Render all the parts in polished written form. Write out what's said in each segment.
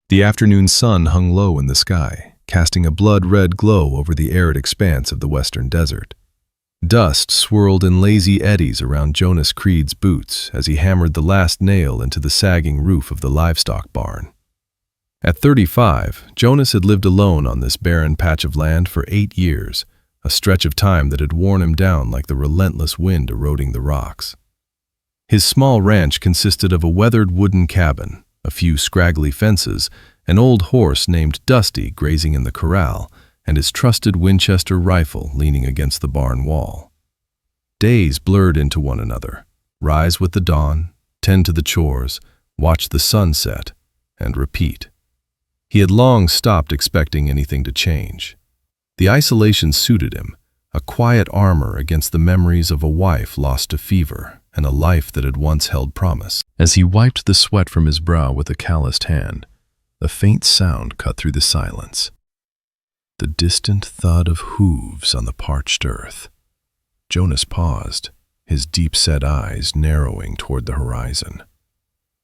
The afternoon sun hung low in the sky, casting a blood-red glow over the arid expanse of the western desert. Dust swirled in lazy eddies around Jonas Creed's boots as he hammered the last nail into the sagging roof of the livestock barn. At 35, Jonas had lived alone on this barren patch of land for 8 years, a stretch of time that had worn him down like the relentless wind eroding the rocks. His small ranch consisted of a weathered wooden cabin, a few scraggly fences, an old horse named Dusty grazing in the corral, and his trusted Winchester rifle leaning against the barn wall. Days blurred into one another. Rise with the dawn, tend to the chores, watch the sun set, and repeat. He had long stopped expecting anything to change. The isolation suited him, a quiet armor against the memories of a wife lost to fever and a life that had once held promise. As he wiped the sweat from his brow with a calloused hand, a faint sound cut through the silence. The distant thud of hooves on the parched earth. Jonas paused, his deep-set eyes narrowing toward the horizon.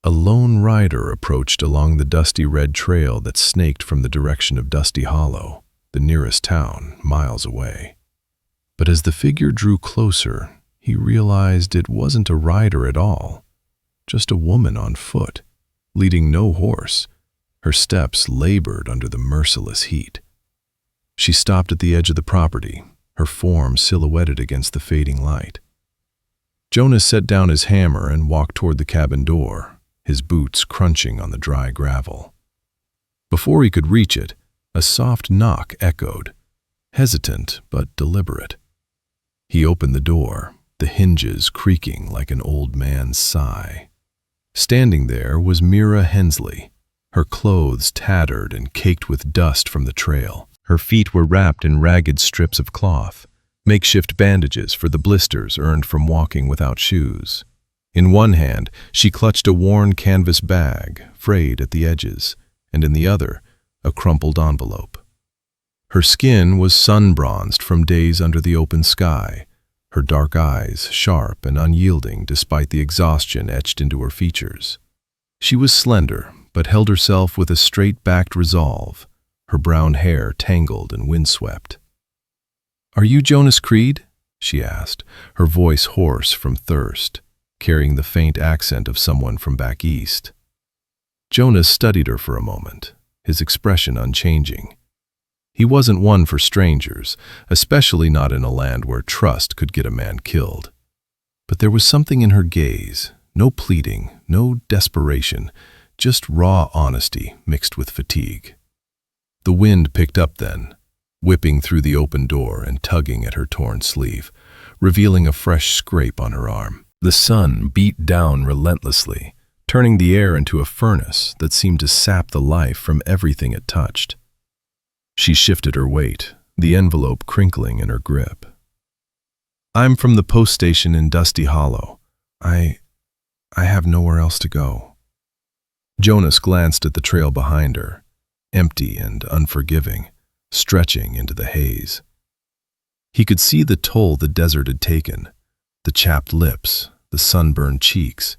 A lone rider approached along the dusty red trail that snaked from the direction of Dusty Hollow, the nearest town, miles away. But as the figure drew closer, he realized it wasn't a rider at all, just a woman on foot, leading no horse. Her steps labored under the merciless heat. She stopped at the edge of the property, her form silhouetted against the fading light. Jonas set down his hammer and walked toward the cabin door, his boots crunching on the dry gravel. Before he could reach it, a soft knock echoed, hesitant but deliberate. He opened the door, the hinges creaking like an old man's sigh. Standing there was Mira Hensley, her clothes tattered and caked with dust from the trail. Her feet were wrapped in ragged strips of cloth, makeshift bandages for the blisters earned from walking without shoes. In one hand, she clutched a worn canvas bag, frayed at the edges, and in the other, a crumpled envelope. Her skin was sun-bronzed from days under the open sky, her dark eyes sharp and unyielding despite the exhaustion etched into her features. She was slender, but held herself with a straight-backed resolve, her brown hair tangled and windswept. "Are you Jonas Creed?" she asked, her voice hoarse from thirst, carrying the faint accent of someone from back east. Jonas studied her for a moment, his expression unchanging. He wasn't one for strangers, especially not in a land where trust could get a man killed. But there was something in her gaze, no pleading, no desperation, just raw honesty mixed with fatigue. The wind picked up then, whipping through the open door and tugging at her torn sleeve, revealing a fresh scrape on her arm. The sun beat down relentlessly, turning the air into a furnace that seemed to sap the life from everything it touched. She shifted her weight, the envelope crinkling in her grip. "I'm from the post station in Dusty Hollow. I have nowhere else to go." Jonas glanced at the trail behind her, empty and unforgiving, stretching into the haze. He could see the toll the desert had taken, the chapped lips, the sunburned cheeks,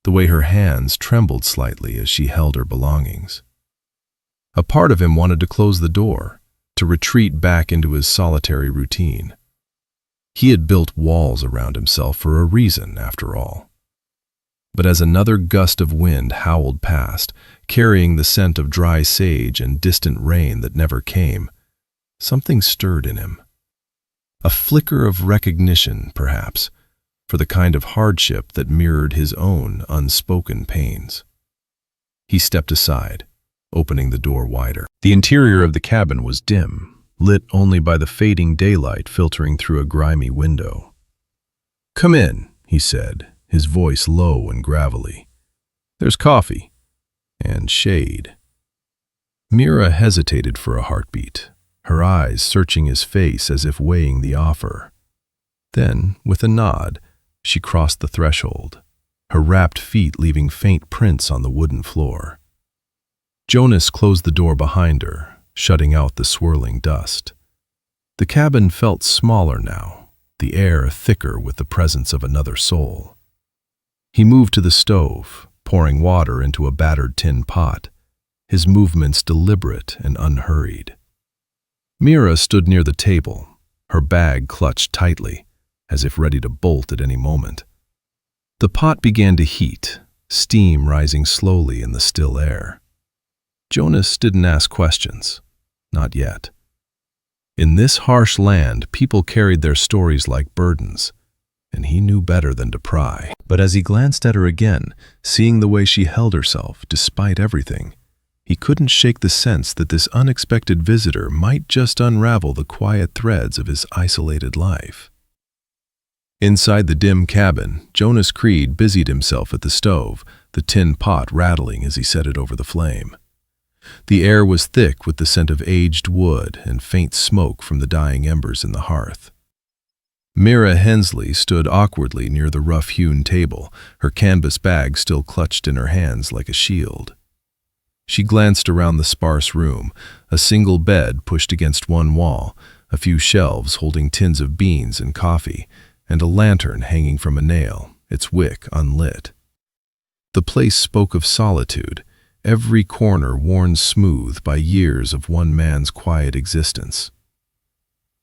the way her hands trembled slightly as she held her belongings. A part of him wanted to close the door, to retreat back into his solitary routine. He had built walls around himself for a reason, after all. But as another gust of wind howled past, carrying the scent of dry sage and distant rain that never came, something stirred in him. A flicker of recognition, perhaps, for the kind of hardship that mirrored his own unspoken pains. He stepped aside, opening the door wider. The interior of the cabin was dim, lit only by the fading daylight filtering through a grimy window. "Come in," he said, his voice low and gravelly. "There's coffee and shade." Mira hesitated for a heartbeat, her eyes searching his face as if weighing the offer. Then, with a nod, she crossed the threshold, her wrapped feet leaving faint prints on the wooden floor. Jonas closed the door behind her, shutting out the swirling dust. The cabin felt smaller now, the air thicker with the presence of another soul. He moved to the stove, pouring water into a battered tin pot, his movements deliberate and unhurried. Mira stood near the table, her bag clutched tightly, as if ready to bolt at any moment. The pot began to heat, steam rising slowly in the still air. Jonas didn't ask questions. Not yet. In this harsh land, people carried their stories like burdens, and he knew better than to pry. But as he glanced at her again, seeing the way she held herself despite everything, he couldn't shake the sense that this unexpected visitor might just unravel the quiet threads of his isolated life. Inside the dim cabin, Jonas Creed busied himself at the stove, the tin pot rattling as he set it over the flame. The air was thick with the scent of aged wood and faint smoke from the dying embers in the hearth. Mira Hensley stood awkwardly near the rough-hewn table, her canvas bag still clutched in her hands like a shield. She glanced around the sparse room, a single bed pushed against one wall, a few shelves holding tins of beans and coffee, and a lantern hanging from a nail, its wick unlit. The place spoke of solitude, every corner worn smooth by years of one man's quiet existence.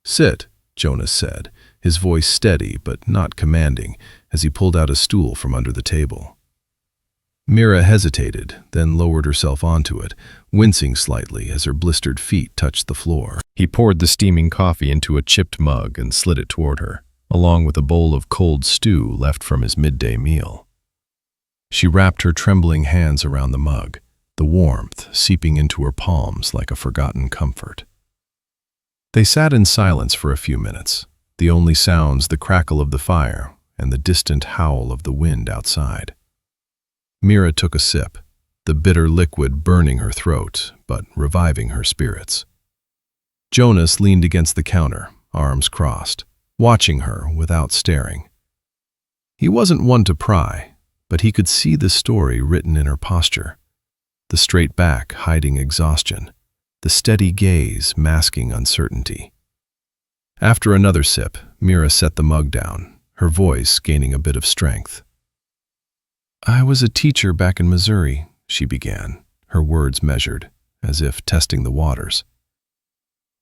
"Sit," Jonas said, his voice steady but not commanding, as he pulled out a stool from under the table. Mira hesitated, then lowered herself onto it, wincing slightly as her blistered feet touched the floor. He poured the steaming coffee into a chipped mug and slid it toward her, along with a bowl of cold stew left from his midday meal. She wrapped her trembling hands around the mug, the warmth seeping into her palms like a forgotten comfort. They sat in silence for a few minutes, the only sounds the crackle of the fire and the distant howl of the wind outside. Mira took a sip, the bitter liquid burning her throat but reviving her spirits. Jonas leaned against the counter, arms crossed, watching her without staring. He wasn't one to pry, but he could see the story written in her posture. The straight back hiding exhaustion, the steady gaze masking uncertainty. After another sip, Mira set the mug down, her voice gaining a bit of strength. "I was a teacher back in Missouri," she began, her words measured, as if testing the waters.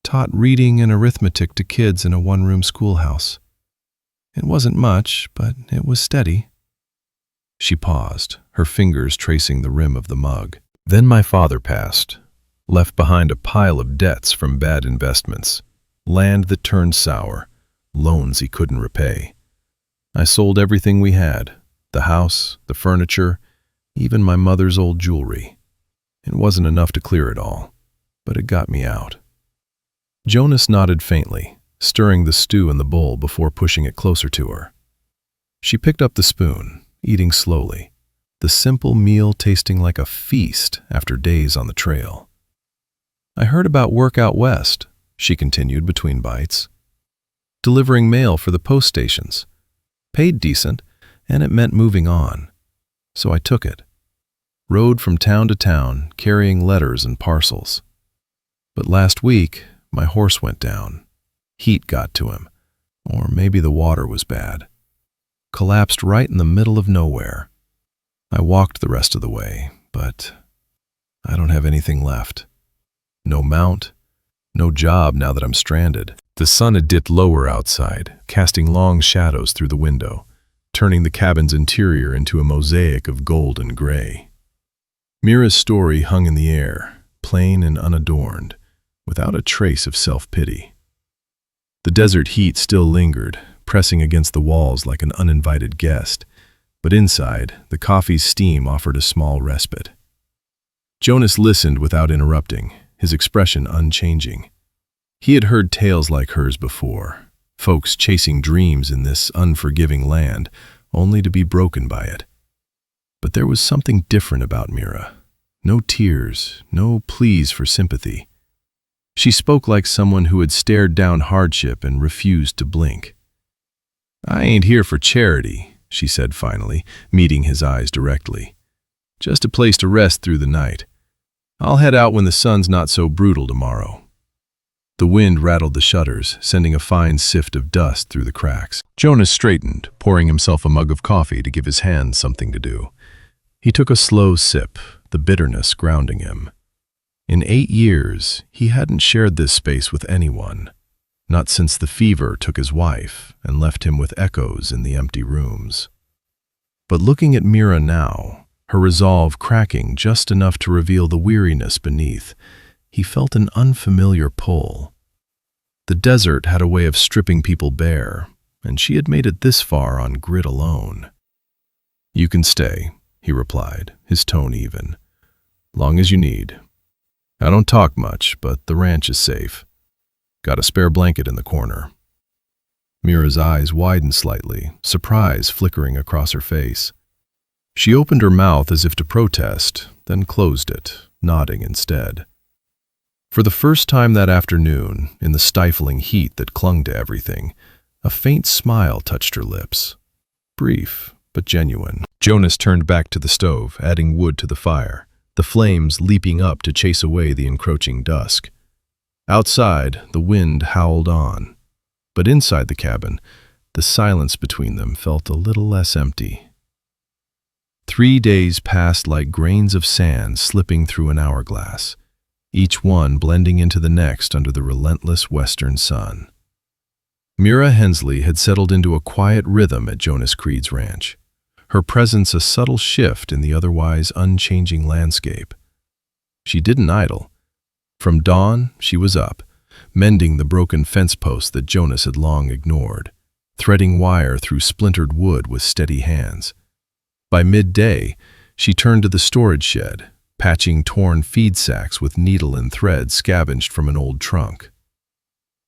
"Taught reading and arithmetic to kids in a one-room schoolhouse. It wasn't much, but it was steady." She paused, her fingers tracing the rim of the mug. "Then my father passed, left behind a pile of debts from bad investments, land that turned sour, loans he couldn't repay. I sold everything we had, the house, the furniture, even my mother's old jewelry. It wasn't enough to clear it all, but it got me out." Jonas nodded faintly, stirring the stew in the bowl before pushing it closer to her. She picked up the spoon, eating slowly, the simple meal tasting like a feast after days on the trail. "I heard about work out west," she continued between bites. "Delivering mail for the post stations. Paid decent, and it meant moving on. So I took it. Rode from town to town, carrying letters and parcels. But last week, my horse went down. Heat got to him, or maybe the water was bad. Collapsed right in the middle of nowhere. I walked the rest of the way, but I don't have anything left. No mount, no job now that I'm stranded." The sun had dipped lower outside, casting long shadows through the window, turning the cabin's interior into a mosaic of gold and gray. Mira's story hung in the air, plain and unadorned, without a trace of self-pity. The desert heat still lingered, pressing against the walls like an uninvited guest, but inside, the coffee's steam offered a small respite. Jonas listened without interrupting, his expression unchanging. He had heard tales like hers before, folks chasing dreams in this unforgiving land, only to be broken by it. But there was something different about Mira. No tears, no pleas for sympathy. She spoke like someone who had stared down hardship and refused to blink. "I ain't here for charity," she said finally, meeting his eyes directly. "Just a place to rest through the night. I'll head out when the sun's not so brutal tomorrow." The wind rattled the shutters, sending a fine sift of dust through the cracks. Jonas straightened, pouring himself a mug of coffee to give his hands something to do. He took a slow sip, the bitterness grounding him. In 8 years, he hadn't shared this space with anyone, not since the fever took his wife and left him with echoes in the empty rooms. But looking at Mira now, her resolve cracking just enough to reveal the weariness beneath, he felt an unfamiliar pull. The desert had a way of stripping people bare, and she had made it this far on grit alone. "You can stay," he replied, his tone even. "Long as you need. I don't talk much, but the ranch is safe. Got a spare blanket in the corner." Mira's eyes widened slightly, surprise flickering across her face. She opened her mouth as if to protest, then closed it, nodding instead. For the first time that afternoon, in the stifling heat that clung to everything, a faint smile touched her lips. Brief, but genuine. Jonas turned back to the stove, adding wood to the fire, the flames leaping up to chase away the encroaching dusk. Outside, the wind howled on, but inside the cabin, the silence between them felt a little less empty. 3 days passed like grains of sand slipping through an hourglass, each one blending into the next under the relentless western sun. Mira Hensley had settled into a quiet rhythm at Jonas Creed's ranch, her presence a subtle shift in the otherwise unchanging landscape. She didn't idle. From dawn, she was up, mending the broken fence post that Jonas had long ignored, threading wire through splintered wood with steady hands. By midday, she turned to the storage shed, patching torn feed sacks with needle and thread scavenged from an old trunk.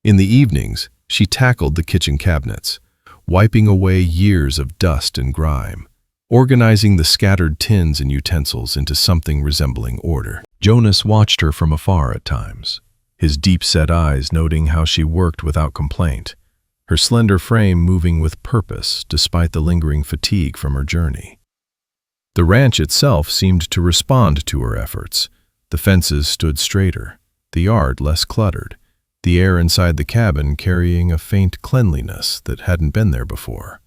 In the evenings, she tackled the kitchen cabinets, wiping away years of dust and grime, organizing the scattered tins and utensils into something resembling order. Jonas watched her from afar at times, his deep-set eyes noting how she worked without complaint, her slender frame moving with purpose despite the lingering fatigue from her journey. The ranch itself seemed to respond to her efforts. The fences stood straighter, the yard less cluttered, the air inside the cabin carrying a faint cleanliness that hadn't been there before.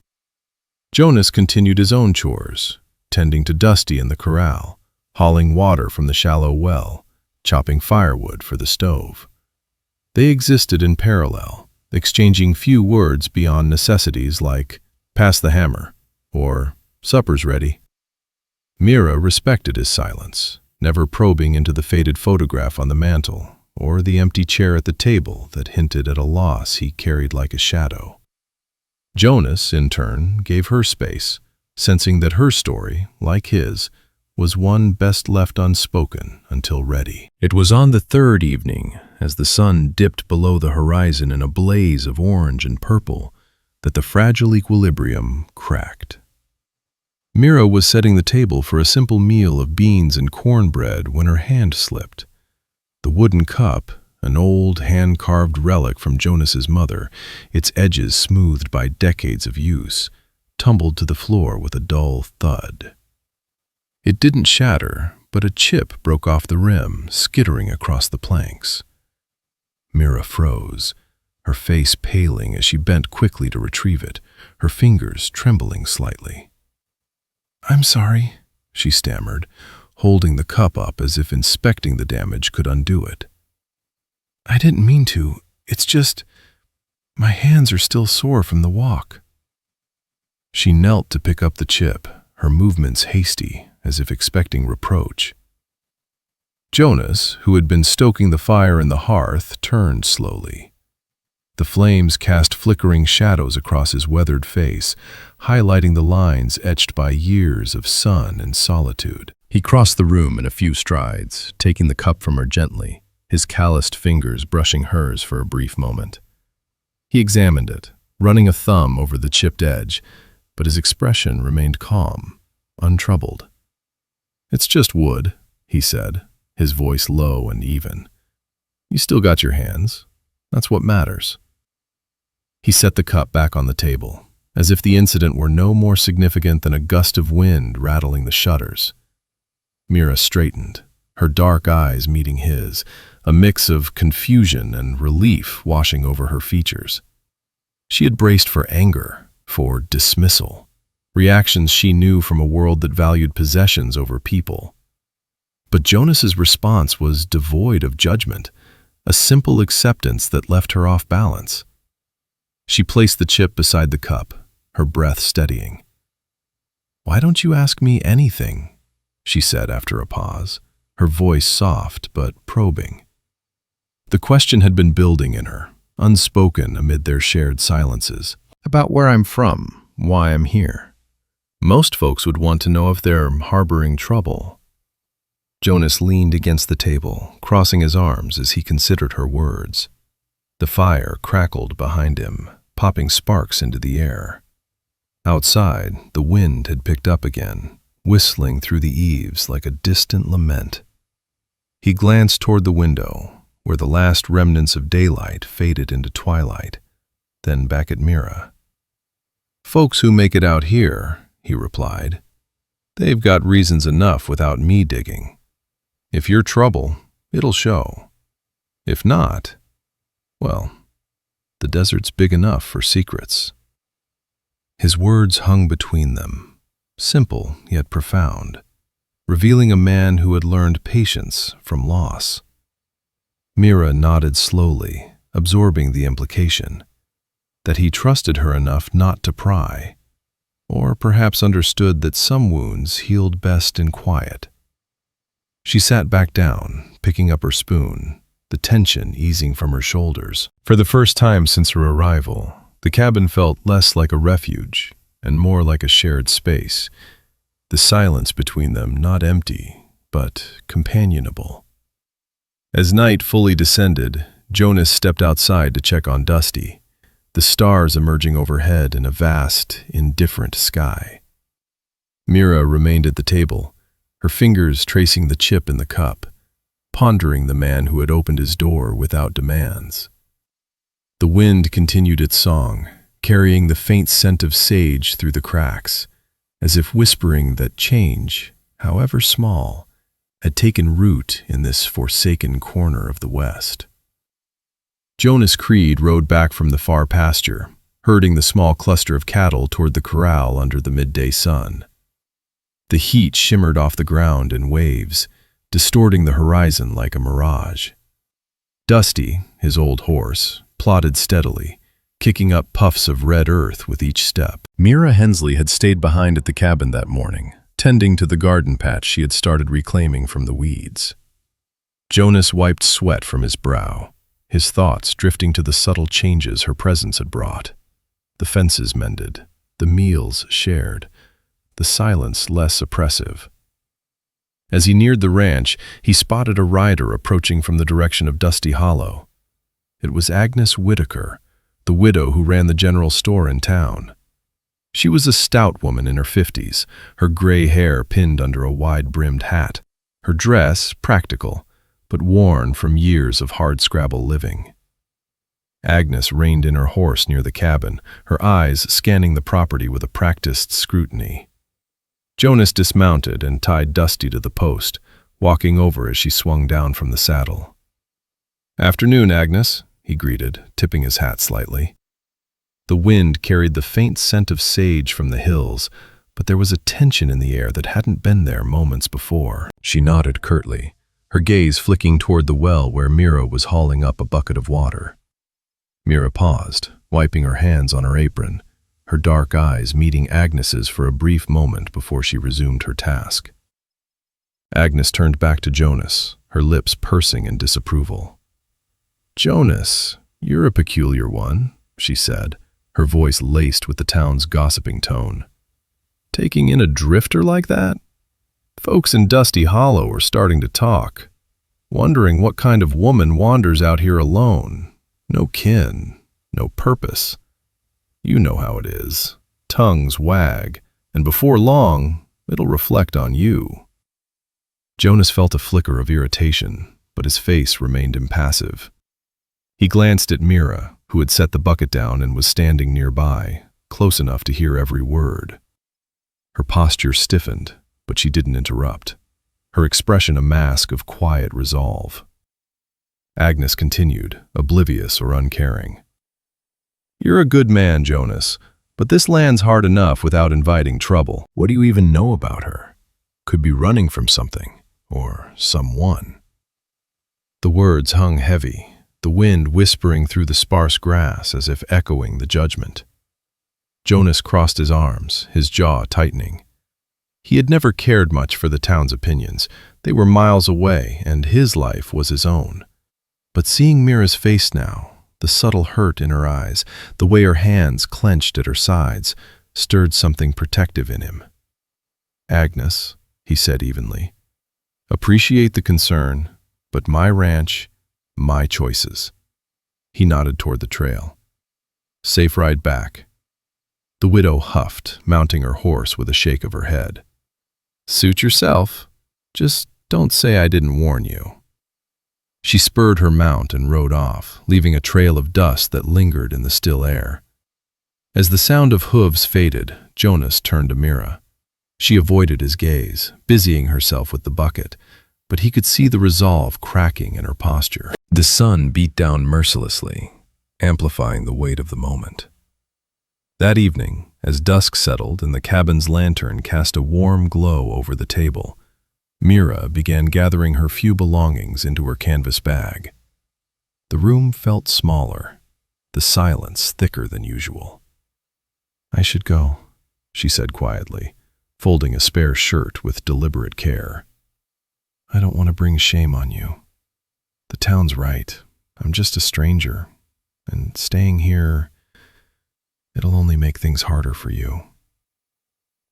Jonas continued his own chores, tending to Dusty in the corral, hauling water from the shallow well, chopping firewood for the stove. They existed in parallel, exchanging few words beyond necessities like, "Pass the hammer," or "Supper's ready." Mira respected his silence, never probing into the faded photograph on the mantel or the empty chair at the table that hinted at a loss he carried like a shadow. Jonas, in turn, gave her space, sensing that her story, like his, was one best left unspoken until ready. It was on the third evening, as the sun dipped below the horizon in a blaze of orange and purple, that the fragile equilibrium cracked. Mira was setting the table for a simple meal of beans and cornbread when her hand slipped. The wooden cup, an old hand-carved relic from Jonas's mother, its edges smoothed by decades of use, tumbled to the floor with a dull thud. It didn't shatter, but a chip broke off the rim, skittering across the planks. Mira froze, her face paling as she bent quickly to retrieve it, her fingers trembling slightly. "I'm sorry," she stammered, holding the cup up as if inspecting the damage could undo it. "I didn't mean to. It's just, my hands are still sore from the walk." She knelt to pick up the chip, her movements hasty, as if expecting reproach. Jonas, who had been stoking the fire in the hearth, turned slowly. The flames cast flickering shadows across his weathered face, highlighting the lines etched by years of sun and solitude. He crossed the room in a few strides, taking the cup from her gently, his calloused fingers brushing hers for a brief moment. He examined it, running a thumb over the chipped edge, but his expression remained calm, untroubled. "It's just wood," he said, his voice low and even. "You still got your hands. That's what matters." He set the cup back on the table, as if the incident were no more significant than a gust of wind rattling the shutters. Mira straightened, her dark eyes meeting his, a mix of confusion and relief washing over her features. She had braced for anger, for dismissal, reactions she knew from a world that valued possessions over people. But Jonas's response was devoid of judgment, a simple acceptance that left her off balance. She placed the chip beside the cup, her breath steadying. "Why don't you ask me anything?" she said after a pause, her voice soft but probing. The question had been building in her, unspoken amid their shared silences. About where I'm from, why I'm here. Most folks would want to know if they're harboring trouble. Jonas leaned against the table, crossing his arms as he considered her words. The fire crackled behind him, popping sparks into the air. Outside, the wind had picked up again, whistling through the eaves like a distant lament. He glanced toward the window, where the last remnants of daylight faded into twilight, then back at Mira. "Folks who make it out here," he replied. "They've got reasons enough without me digging. If you're trouble, it'll show. If not, well, the desert's big enough for secrets." His words hung between them, simple yet profound, revealing a man who had learned patience from loss. Mira nodded slowly, absorbing the implication that he trusted her enough not to pry, or perhaps understood that some wounds healed best in quiet. She sat back down, picking up her spoon, the tension easing from her shoulders. For the first time since her arrival, the cabin felt less like a refuge and more like a shared space, the silence between them not empty, but companionable. As night fully descended, Jonas stepped outside to check on Dusty, the stars emerging overhead in a vast, indifferent sky. Mira remained at the table, her fingers tracing the chip in the cup, pondering the man who had opened his door without demands. The wind continued its song, carrying the faint scent of sage through the cracks, as if whispering that change, however small, had taken root in this forsaken corner of the West. Jonas Creed rode back from the far pasture, herding the small cluster of cattle toward the corral under the midday sun. The heat shimmered off the ground in waves, distorting the horizon like a mirage. Dusty, his old horse, plodded steadily, kicking up puffs of red earth with each step. Mira Hensley had stayed behind at the cabin that morning, tending to the garden patch she had started reclaiming from the weeds. Jonas wiped sweat from his brow, his thoughts drifting to the subtle changes her presence had brought. The fences mended, the meals shared, the silence less oppressive. As he neared the ranch, he spotted a rider approaching from the direction of Dusty Hollow. It was Agnes Whitaker, the widow who ran the general store in town. She was a stout woman in her 50s, her gray hair pinned under a wide-brimmed hat, her dress practical, but worn from years of hard-scrabble living. Agnes reined in her horse near the cabin, her eyes scanning the property with a practiced scrutiny. Jonas dismounted and tied Dusty to the post, walking over as she swung down from the saddle. "Afternoon, Agnes," he greeted, tipping his hat slightly. The wind carried the faint scent of sage from the hills, but there was a tension in the air that hadn't been there moments before. She nodded curtly, her gaze flicking toward the well where Mira was hauling up a bucket of water. Mira paused, wiping her hands on her apron, her dark eyes meeting Agnes's for a brief moment before she resumed her task. Agnes turned back to Jonas, her lips pursing in disapproval. "Jonas, you're a peculiar one," she said, her voice laced with the town's gossiping tone. "Taking in a drifter like that? Folks in Dusty Hollow are starting to talk, wondering what kind of woman wanders out here alone. No kin, no purpose. You know how it is. Tongues wag, and before long, it'll reflect on you." Jonas felt a flicker of irritation, but his face remained impassive. He glanced at Mira, who had set the bucket down and was standing nearby, close enough to hear every word. Her posture stiffened, but she didn't interrupt, her expression a mask of quiet resolve. Agnes continued, oblivious or uncaring. "You're a good man, Jonas, but this land's hard enough without inviting trouble. What do you even know about her? Could be running from something." or someone. The words hung heavy, the wind whispering through the sparse grass as if echoing the judgment. Jonas crossed his arms, his jaw tightening. He had never cared much for the town's opinions. They were miles away, and his life was his own. But seeing Mira's face now, the subtle hurt in her eyes, the way her hands clenched at her sides, stirred something protective in him. "Agnes," he said evenly, "appreciate the concern, but my ranch, my choices." He nodded toward the trail. "Safe ride back." The widow huffed, mounting her horse with a shake of her head. "Suit yourself. Just don't say I didn't warn you." She spurred her mount and rode off, leaving a trail of dust that lingered in the still air. As the sound of hooves faded, Jonas turned to Mira. She avoided his gaze, busying herself with the bucket, but he could see the resolve cracking in her posture. The sun beat down mercilessly, amplifying the weight of the moment. That evening, as dusk settled and the cabin's lantern cast a warm glow over the table, Mira began gathering her few belongings into her canvas bag. The room felt smaller, the silence thicker than usual. "I should go," she said quietly, folding a spare shirt with deliberate care. "I don't want to bring shame on you. The town's right. I'm just a stranger, and staying here, it'll only make things harder for you."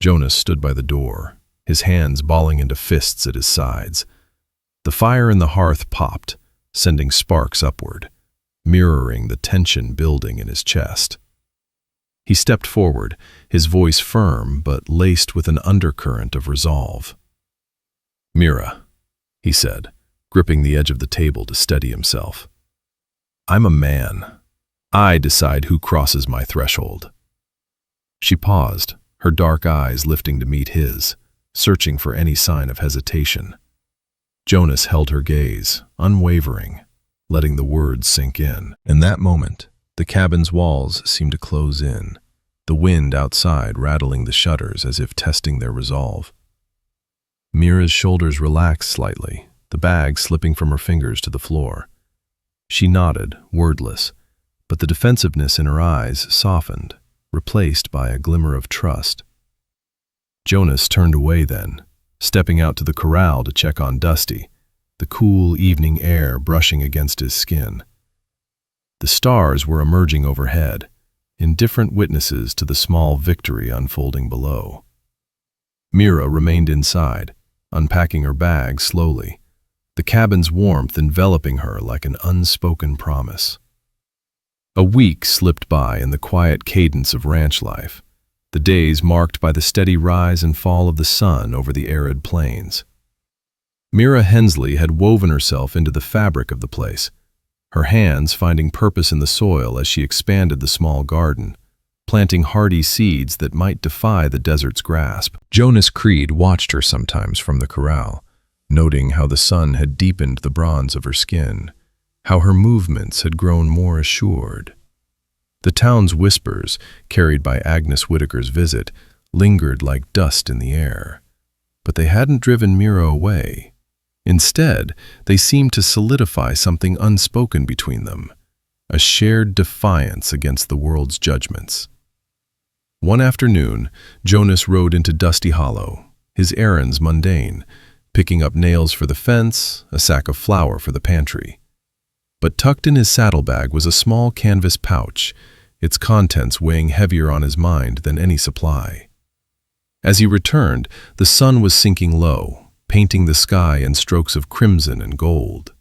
Jonas stood by the door, his hands balling into fists at his sides. The fire in the hearth popped, sending sparks upward, mirroring the tension building in his chest. He stepped forward, his voice firm but laced with an undercurrent of resolve. "Mira," he said, gripping the edge of the table to steady himself. "I'm a man. I decide who crosses my threshold." She paused, her dark eyes lifting to meet his, searching for any sign of hesitation. Jonas held her gaze, unwavering, letting the words sink in. In that moment, the cabin's walls seemed to close in, the wind outside rattling the shutters as if testing their resolve. Mira's shoulders relaxed slightly, the bag slipping from her fingers to the floor. She nodded, wordless, but the defensiveness in her eyes softened, replaced by a glimmer of trust. Jonas turned away then, stepping out to the corral to check on Dusty, the cool evening air brushing against his skin. The stars were emerging overhead, indifferent witnesses to the small victory unfolding below. Mira remained inside, unpacking her bag slowly, the cabin's warmth enveloping her like an unspoken promise. A week slipped by in the quiet cadence of ranch life, the days marked by the steady rise and fall of the sun over the arid plains. Mira Hensley had woven herself into the fabric of the place, her hands finding purpose in the soil as she expanded the small garden, planting hardy seeds that might defy the desert's grasp. Jonas Creed watched her sometimes from the corral, noting how the sun had deepened the bronze of her skin, how her movements had grown more assured. The town's whispers, carried by Agnes Whitaker's visit, lingered like dust in the air. But they hadn't driven Mira away. Instead, they seemed to solidify something unspoken between them, a shared defiance against the world's judgments. One afternoon, Jonas rode into Dusty Hollow, his errands mundane, picking up nails for the fence, a sack of flour for the pantry. But tucked in his saddlebag was a small canvas pouch, its contents weighing heavier on his mind than any supply. As he returned, the sun was sinking low, painting the sky in strokes of crimson and gold.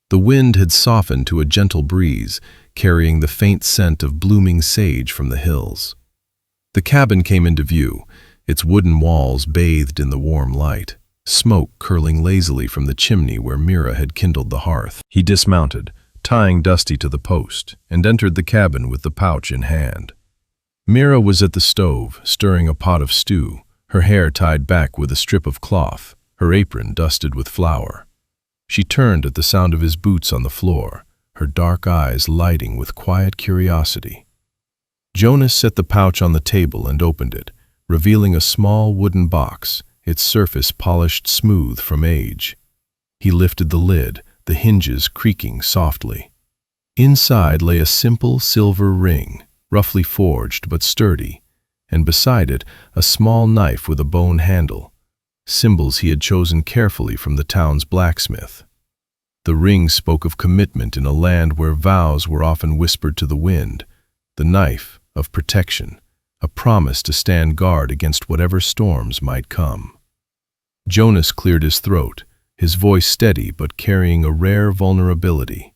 The wind had softened to a gentle breeze, carrying the faint scent of blooming sage from the hills. The cabin came into view, its wooden walls bathed in the warm light, smoke curling lazily from the chimney where Mira had kindled the hearth. He dismounted, tying Dusty to the post, and entered the cabin with the pouch in hand. Mira was at the stove, stirring a pot of stew, her hair tied back with a strip of cloth, her apron dusted with flour. She turned at the sound of his boots on the floor, her dark eyes lighting with quiet curiosity. Jonas set the pouch on the table and opened it, revealing a small wooden box, its surface polished smooth from age. He lifted the lid, the hinges creaking softly. Inside lay a simple silver ring, roughly forged but sturdy, and beside it a small knife with a bone handle, symbols he had chosen carefully from the town's blacksmith. The ring spoke of commitment in a land where vows were often whispered to the wind, the knife of protection, a promise to stand guard against whatever storms might come. Jonas cleared his throat, his voice steady but carrying a rare vulnerability.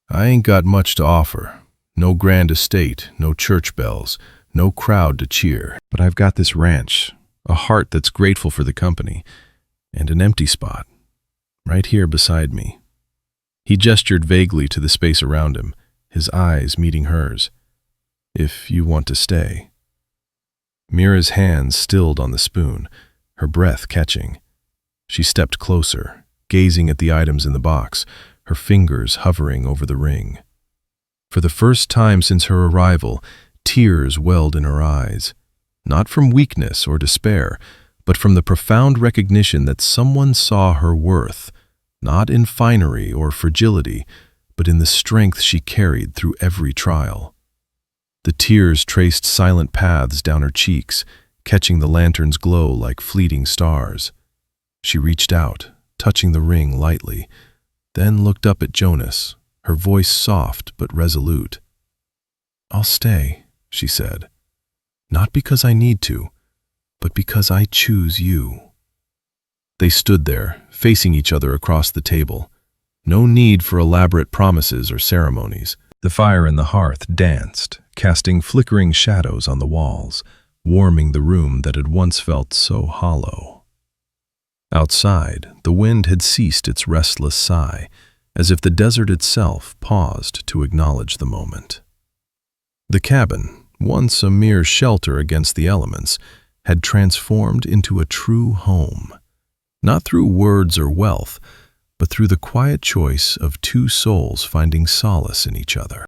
"I ain't got much to offer. No grand estate, no church bells, no crowd to cheer. But I've got this ranch, a heart that's grateful for the company, and an empty spot, right here beside me." He gestured vaguely to the space around him, his eyes meeting hers. "If you want to stay." Mira's hands stilled on the spoon, her breath catching. She stepped closer, gazing at the items in the box, her fingers hovering over the ring. For the first time since her arrival, tears welled in her eyes, not from weakness or despair, but from the profound recognition that someone saw her worth, not in finery or fragility, but in the strength she carried through every trial. The tears traced silent paths down her cheeks, catching the lantern's glow like fleeting stars. She reached out, touching the ring lightly, then looked up at Jonas, her voice soft but resolute. "I'll stay," she said, "not because I need to, but because I choose you." They stood there, facing each other across the table. No need for elaborate promises or ceremonies. The fire in the hearth danced, casting flickering shadows on the walls, warming the room that had once felt so hollow. Outside, the wind had ceased its restless sigh, as if the desert itself paused to acknowledge the moment. The cabin, once a mere shelter against the elements, had transformed into a true home, not through words or wealth, but through the quiet choice of two souls finding solace in each other.